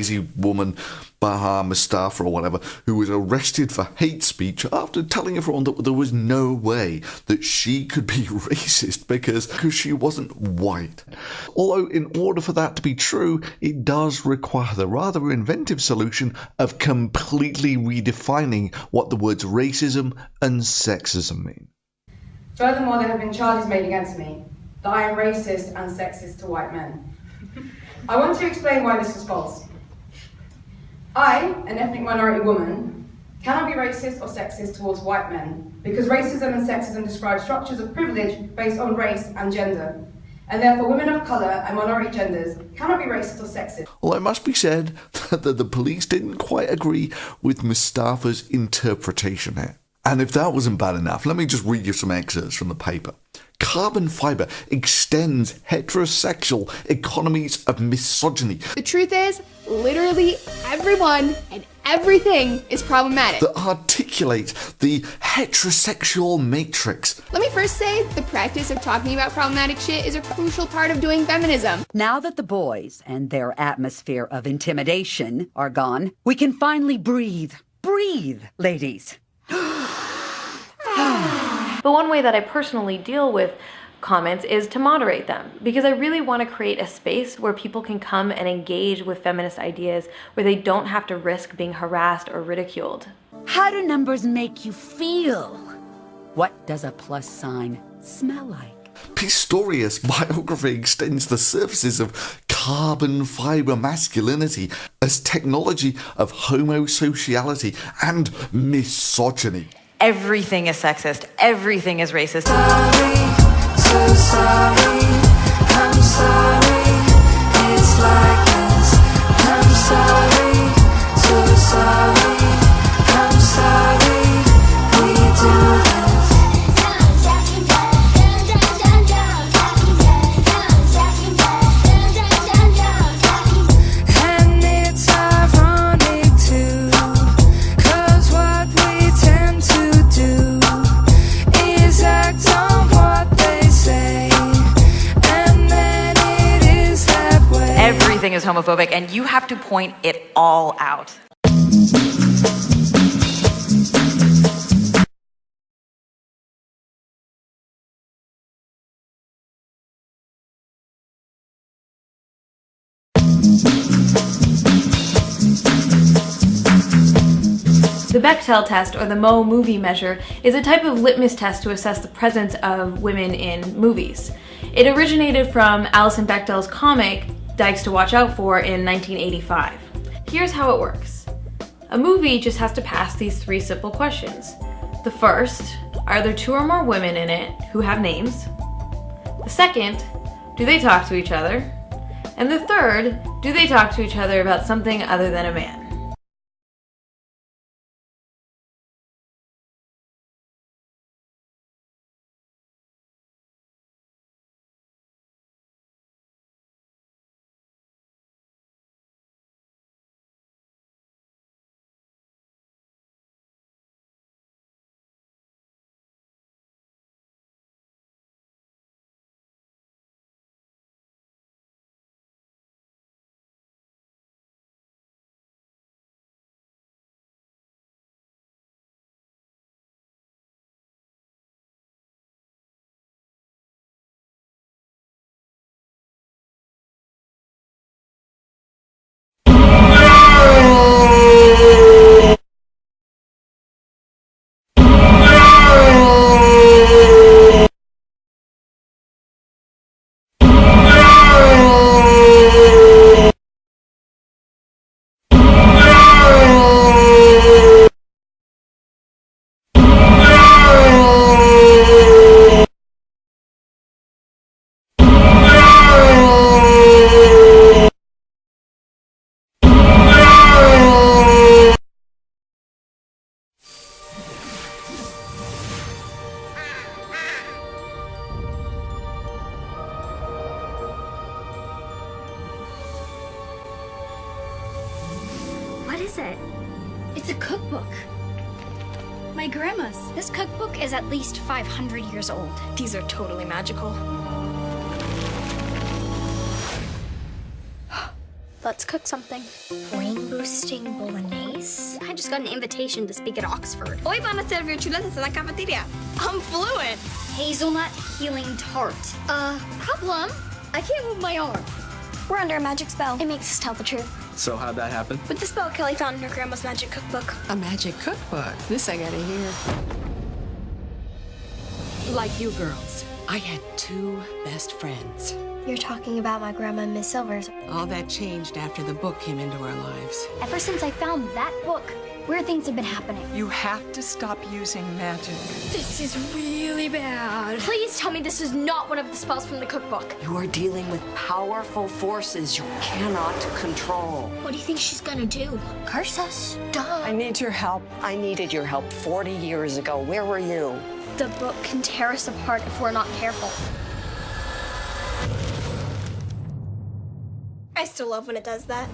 crazy woman, Baha Mustafa or whatever, who was arrested for hate speech after telling everyone that there was no way that she could be racist because she wasn't white. Although in order for that to be true, it does require the rather inventive solution of completely redefining what the words racism and sexism mean. Furthermore, there have been charges made against me that I am racist and sexist to white men. I want to explain why this is false. I, an ethnic minority woman, cannot be racist or sexist towards white men because racism and sexism describe structures of privilege based on race and gender. And therefore women of colour and minority genders cannot be racist or sexist. Well, it must be said that the police didn't quite agree with Mustafa's interpretation here. And if that wasn't bad enough, let me just read you some excerpts from the paper. Carbon fibre extends heterosexual economies of misogyny. The truth is, literally everyone and everything is problematic. That articulate the heterosexual matrix. Let me first say, the practice of talking about problematic shit is a crucial part of doing feminism. Now that the boys and their atmosphere of intimidation are gone, we can finally breathe. Breathe, ladies. But one way that I personally deal with comments is to moderate them, because I really want to create a space where people can come and engage with feminist ideas where they don't have to risk being harassed or ridiculed. How do numbers make you feel? What does a plus sign smell like? Pistorius' biography extends the surfaces of carbon fibre masculinity as technology of homosociality and misogyny. Everything is sexist. Everything is racist. Sorry, so sorry. I'm sorry. It's like this. I'm sorry, so sorry. I'm sorry. We do this. And it's ironic too, 'cause what we tend to do is act on what they say, and then it is that way. Everything is homophobic, and you have to point it all out. The Bechdel test, or the Mo movie measure, is a type of litmus test to assess the presence of women in movies. It originated from Alison Bechdel's comic, Dykes to Watch Out For, in 1985. Here's how it works. A movie just has to pass these three simple questions. The first, are there two or more women in it who have names? The second, do they talk to each other? And the third, do they talk to each other about something other than a man? What is it? It's a cookbook. My grandma's. This cookbook is at least 500 years old. These are totally magical. Let's cook something. Brain boosting bolognese? I just got an invitation to speak at Oxford. Hoy van a servir chuletas in la cafeteria. I'm fluent. Hazelnut healing tart. Problem? I can't move my arm. We're under a magic spell. It makes us tell the truth. So how'd that happen? With the spell Kelly found in her grandma's magic cookbook. A magic cookbook. This I gotta hear. Like you girls, I had 2 best friends. You're talking about my grandma and Miss Silvers. All that changed after the book came into our lives. Ever since I found that book, weird things have been happening. You have to stop using magic. This is really bad. Please tell me this is not one of the spells from the cookbook. You are dealing with powerful forces you cannot control. What do you think she's gonna do? Curse us? Duh. I need your help. I needed your help 40 years ago. Where were you? The book can tear us apart if we're not careful. I still love when it does that.